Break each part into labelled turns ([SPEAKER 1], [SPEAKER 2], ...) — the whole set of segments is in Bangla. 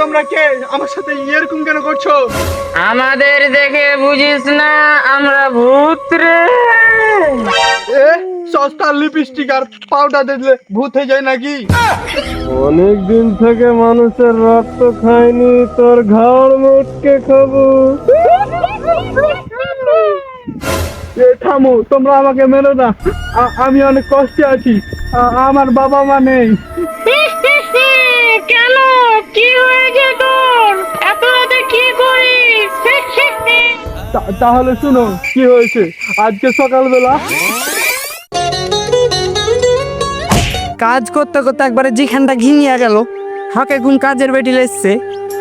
[SPEAKER 1] তোমরা কে? আমার সাথে এরকম কেন করছো?
[SPEAKER 2] আমাদের দেখে বুঝিস না আমরা ভূত রে।
[SPEAKER 1] এ সস্তা লিপস্টিক আর পাউডার দিলে ভূত হয়ে যায় নাকি?
[SPEAKER 3] অনেক দিন থেকে মানুষের রক্ত খায়নি, তোর ঘাড় মুটকে খাবো।
[SPEAKER 1] এ থামো, তোমরা আমাকে মেরো না। আমি অনেক কষ্টে আছি। আমার বাবা মা নেই।
[SPEAKER 2] কেন, কি হয়েছে তোর? এত রাতে কি করিস?
[SPEAKER 1] তাহলে শুনো কি হয়েছে। আজকে সকালবেলা
[SPEAKER 4] কাজ করতে করতে একবারে যেখানটা ঘিমিয়ে গেল। হাকে কোন কাজের বেটি এসছে,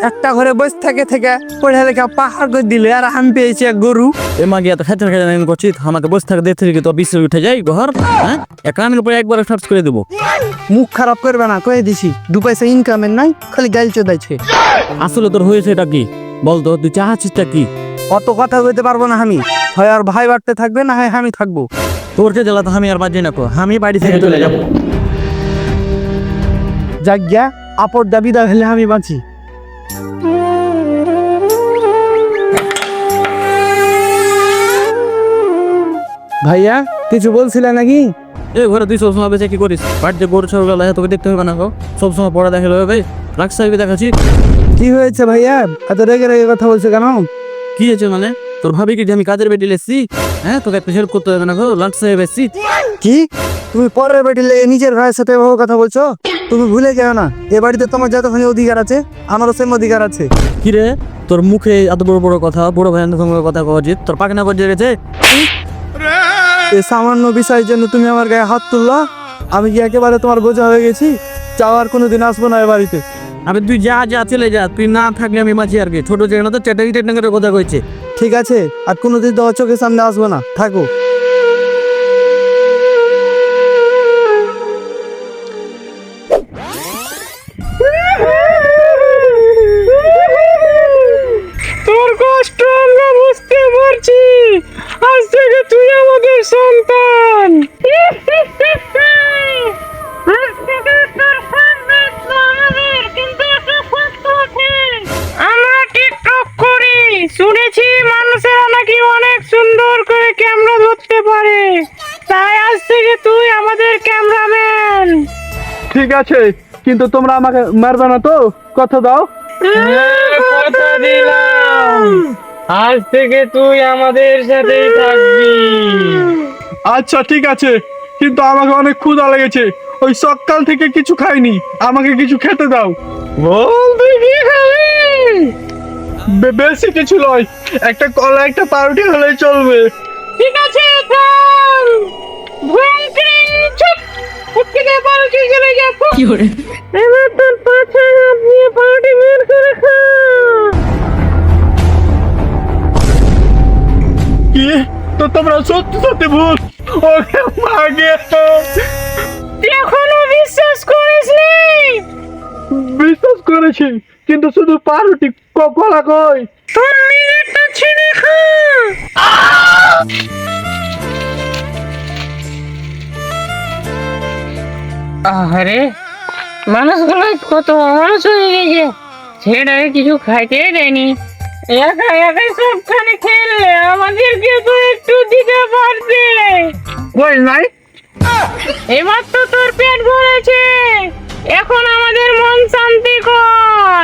[SPEAKER 4] একটা ঘরে বসে থেকে থেকে পড়ে লেখা পাহাড় করে দিলে, আর আমি পেয়েছি এক গরু।
[SPEAKER 5] এ মা গিয়া তো খেতে খেতে আমি করছি, আমাকে বসে থাকে দেখতে থেকে তো বিশ্ব উঠে যাই ঘর। হ্যাঁ, এক কামের উপরে একবার সার্চ করে দেবো।
[SPEAKER 4] মুখ খারাপ করবে না, কয়ে দিছি। 2 পয়সা ইনকামের নাই, খালি গাইল চোদাইছে।
[SPEAKER 5] আসলে তোর হয়েছে এটা কি বলতো, তুই চাচ্ছিসটা কি?
[SPEAKER 4] অত কথা বলতে পারবো না আমি। হয় আর ভাই বাড়তে থাকবে, না হয় আমি থাকবো।
[SPEAKER 5] তোর যে জ্বালা তো আমি আর বাজি না কো, আমি বাড়ি থেকে চলে যাবো।
[SPEAKER 4] যাক গিয়া, আপদ দাবিদা হলে আমি বাঁচি। ভাইয়া কিছু বলছিলে নাকি?
[SPEAKER 5] এই ঘরে তুই সবসময় বেঁচে কি করিস? বাড়িতে গরু ছাগল তোকে দেখতে হবে না গো? সবসময় পড়া দেখালে হবে? রাখতে হবে দেখাচ্ছি।
[SPEAKER 4] কি হয়েছে ভাইয়া, এত রেগে রেগে কথা বলছে কেন?
[SPEAKER 5] কি হয়েছে মানে? তোর ভাবি কি যে আমি কাজের বেটি লেসছি? হ্যাঁ, তোকে একটা হেল্প করতে হবে না গো? লাঞ্চ হয়ে বেশি
[SPEAKER 4] কি তুমি পরের বাড়ি লেগে নিজের ভাইয়ের সাথে এভাবে কথা বলছো? তুমি ভুলে গেও না, এ বাড়িতে তোমার যতখানি অধিকার আছে, আমারও সেম অধিকার আছে।
[SPEAKER 5] কি রে, তোর মুখে এত বড় বড় কথা, বড় ভাই কথা কওয়া উচিত? তোর পাকনা পর্যায়ে গেছে।
[SPEAKER 4] এই সামান্য বিষয়ের জন্য তুমি আমার গায়ে হাত তুললা? আমি কি একেবারে তোমার বোঝা হয়ে গেছি? যাওয়ার কোনোদিন আসবো না এ বাড়িতে।
[SPEAKER 5] আবে তুই যা যা চলে যা, তুই না থাকলে আমি বাঁচি আর কি। ছোট জায়গা তো চ্যাটারি টেটনাঙ্গের কথা কইছে।
[SPEAKER 4] ঠিক আছে, আর কোনোদিন তোমার চোখের সামনে আসবো না, থাকো।
[SPEAKER 2] তোর কষ্ট আমরা বুঝতে পারছি। আজ থেকে তুই আমাদের সন্তান। আমরা টিকটক করি, শুনেছি মানুষেরা নাকি অনেক সুন্দর করে ক্যামেরা ধরতে পারে, তাই আজ থেকে তুই আমাদের ক্যামেরাম্যান।
[SPEAKER 1] ঠিক আছে, কিন্তু তোমরা আমাকে মারবে না তো? কথা দাও।
[SPEAKER 2] কথা দিলাম, আজ থেকে তুই আমাদের সাথেই থাকবি।
[SPEAKER 1] আচ্ছা ঠিক আছে, কিন্তু আমাকে অনেক ক্ষুধা লেগেছে। ওই সকাল থেকে কিছু খাইনি, আমাকে কিছু খেতে দাও।
[SPEAKER 2] বল তুই কি খাবি?
[SPEAKER 1] বেশি কিছু নয়, একটা কলা একটা পাউরুটি হলেই চলবে।
[SPEAKER 2] ঠিক আছে, থাম। চুপ, উঠকে দে পাউরুটি চলে যা। কি করে? এবার তোর পাছা হাত দিয়ে পাউরুটি বের করে খা।
[SPEAKER 1] কি? তো তোমরা সত্যি সত্যি ভূত? ওকে মাগে
[SPEAKER 2] তুই এখনো বিশ্বাস করিসনি?
[SPEAKER 1] বিশ্বাস করেছি, কিন্তু শুধু পাউরুটি, কলা কই?
[SPEAKER 2] তোর নিজেরটা ছিঁড়ে খা। আরে মানুষগুলো কত মানুষ হয়ে গেছে, ছেড়ে কিছু খাইতে দেয়নি। একা একাই সবখানে খেললে, আমাদেরকে তো একটু দিতে পারবে।
[SPEAKER 1] কই নাই?
[SPEAKER 2] এবার তো তোর পেট ভরেছে, এখন আমাদের মন শান্তি কর।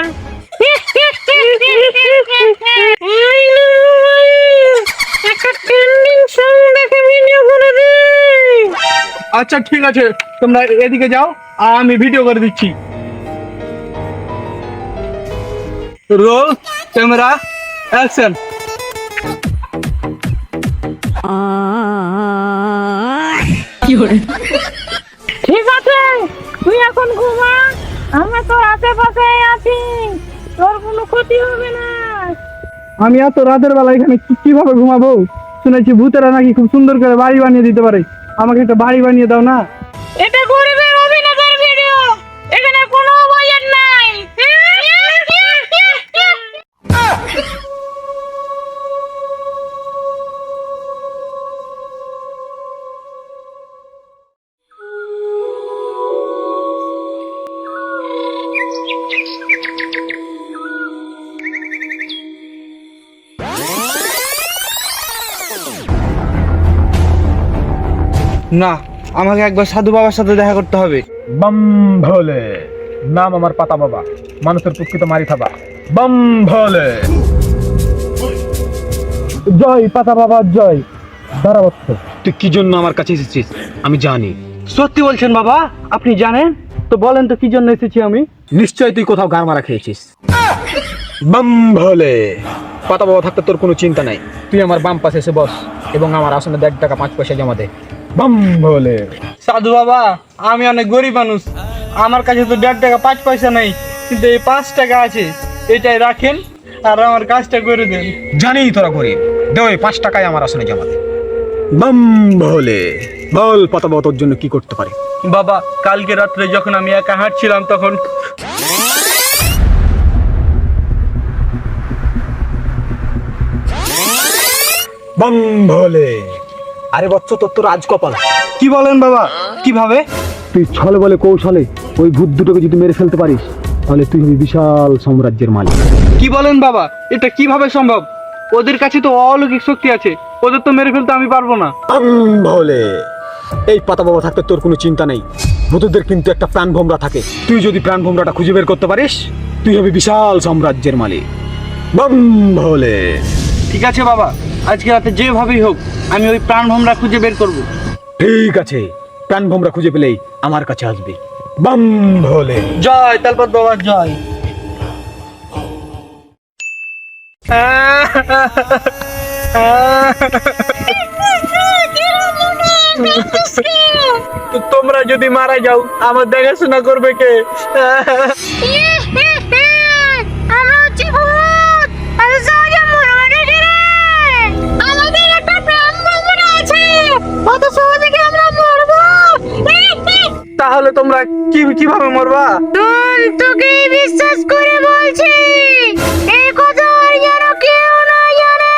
[SPEAKER 2] একটা ট্রেন্ডিং সং দেখে ভিডিও করে দে।
[SPEAKER 1] আচ্ছা ঠিক আছে, তোমরা এদিকে যাও, আর আমি ভিডিও করে দিচ্ছি। Roll, camera, action.
[SPEAKER 2] ঠিক আছে, তুই এখন ঘুমা, আমরা তোর আশেপাশে আছি, তোর কোনো ক্ষতি হবে না।
[SPEAKER 1] আমি এত রাতের বেলা এখানে কিভাবে ঘুমাবো? শুনেছি ভূতেরা নাকি খুব সুন্দর করে বাড়ি বানিয়ে দিতে পারে। আমাকে একটা বাড়ি বানিয়ে দাও না।
[SPEAKER 2] এটা গরিবের অভিনেতার ভিডিও, এখানে কোনো বাজেট নাই।
[SPEAKER 1] না, আমাকে একবার সাধু বাবার সাথে দেখা করতে হবে।
[SPEAKER 3] বম ভোলে, নাম আমার পাতা বাবা, মানুষের প্রকৃত মারি খাবা। বম ভোলে।
[SPEAKER 1] জয় পাতা বাবা জয়। দাঁড়াবচ্ছ,
[SPEAKER 6] তুই কি জন্য আমার কাছে এসেছিস আমি জানি।
[SPEAKER 1] সত্যি বলছেন বাবা? আপনি জানেন তো বলেন তো কি জন্য এসেছি আমি?
[SPEAKER 6] নিশ্চয় তুই কোথাও গান মারা খেয়েছিস। বম ভোলে, পাতা বাবা থাকতে তোর কোনো চিন্তা নাই। তুই আমার বাম পাশে এসে বস এবং আমার আসনে 1.5 টাকা 5 পয়সা জমা দে।
[SPEAKER 3] বম ভোলে।
[SPEAKER 1] সাধু বাবা, আমি অনেক গরিব মানুষ, আমার কাছে তো 1.5 টাকা 5 পয়সা নেই, কিন্তু এই 5 টাকা আছে, এটাই রাখেন আর আমার কাজটা করে দেন।
[SPEAKER 6] জানি তোরা গরিব, দে ওই 5 টাকায় আমার আসনে জমা দে। বম ভোলে, বল পাতা বাবা তোর জন্য কি করতে পারে।
[SPEAKER 1] বাবা, কালকে রাত্রে যখন আমি একা হাঁটছিলাম তখন
[SPEAKER 6] বম ভোলে। আরে বচ্চ, তোর তো রাজকপাল।
[SPEAKER 1] কি বলেন বাবা? কিভাবে?
[SPEAKER 6] তুই ছলে বলে কৌশলে ওই ভূত দুটোকে যদি মেরে ফেলতে পারিস তাহলে তুই হবি বিশাল সাম্রাজ্যের মালিক।
[SPEAKER 1] কি বলেন বাবা? এটা কিভাবে সম্ভব? ওদের কাছে তো অলৌকিক শক্তি আছে, ওদের তো মেরে ফেলতে আমি পারবো না।
[SPEAKER 6] বম ভোলে, এই পাতা বাবা থাকতে তোর কোনো চিন্তা নেই। ভূতদের কিন্তু একটা প্রাণ ভোমরা থাকে, তুই যদি প্রাণ ভোমরাটা খুঁজে বের করতে পারিস তুই হবি বিশাল সাম্রাজ্যের মালিক। বম ভোলে।
[SPEAKER 1] ঠিক আছে বাবা, আজকে রাতে যেভাবেই হোক আমি ওই প্রাণ ভোমরা খুঁজে বের করব।
[SPEAKER 6] ঠিক আছে, প্রাণ ভোমরা খুঁজে পেলেই আমার কাছে আসবে। বম ভোলে।
[SPEAKER 1] জয় তালপত বাবা জয়। তো তোমরা যদি মারা যাও আমার দেখাশোনা করবে কে?
[SPEAKER 7] আমরা হচ্ছে ভূত। আরে যাও যা মরবে নাকি রে? আমাদের একটা প্রাণ ভোমরা আছে, কত সহজে কি আমরা মরবো?
[SPEAKER 1] তাহলে তোমরা কিভাবে মরবা?
[SPEAKER 7] তোকে বিশ্বাস করে বলছি, এই কথা আর যেন কেউ না জানে।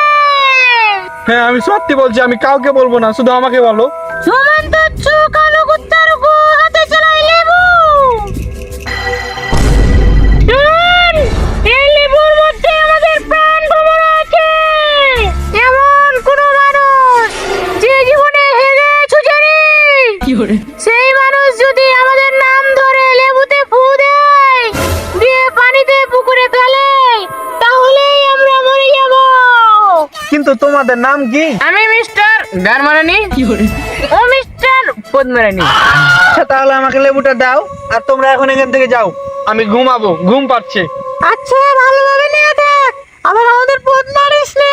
[SPEAKER 1] হ্যাঁ, আমি সত্যি বলছি, আমি কাউকে বলবো না, শুধু আমাকে বলো।
[SPEAKER 7] সুমন্ত চোখ আলো কুত্তার গো হাতে চলাই লেবু। এই লেবুর মধ্যে আমাদের প্রাণ ভোমরা আছে। এমন কোন মানুষ যে জীবনে হেরে ছুচারি, সেই মানুষ যদি আমাদের নাম ধরে লেবুতে ফু দেয়, দিয়ে পানিতে পুকুরে ফেলে, তাহলেই আমরা মরে যাব।
[SPEAKER 1] কিন্তু তোমাদের নাম কি?
[SPEAKER 2] আমি মিস্টার গারমারানি, ও মিস্টার পদ্মারানি।
[SPEAKER 1] আচ্ছা, তাহলে আমাকে লেবুটা দাও আর তোমরা এখন এখান থেকে যাও, আমি ঘুমাবো, ঘুম পাচ্ছে।
[SPEAKER 7] আচ্ছা, ভালোভাবে নিয়ে থাক, আবার আমাদের পথ মারিস না।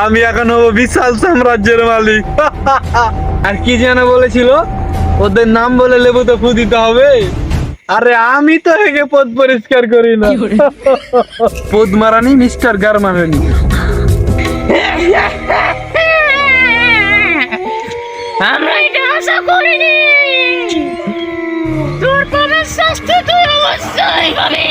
[SPEAKER 1] আমি এখন হবো বিশাল সাম্রাজ্যের মালিক। আর কি যেন বলেছিল, ওদের নাম বলে লেবুতে ফু দিতে হবে। আরে আমি তো হেগে পথ পরিষ্কার করি না। পদ্মারানি, মিস্টার গারমারানি।
[SPEAKER 7] আমরা এটা আশা করিনি। তোর পাবের শাস্তি তুই অবশ্যই পাবি।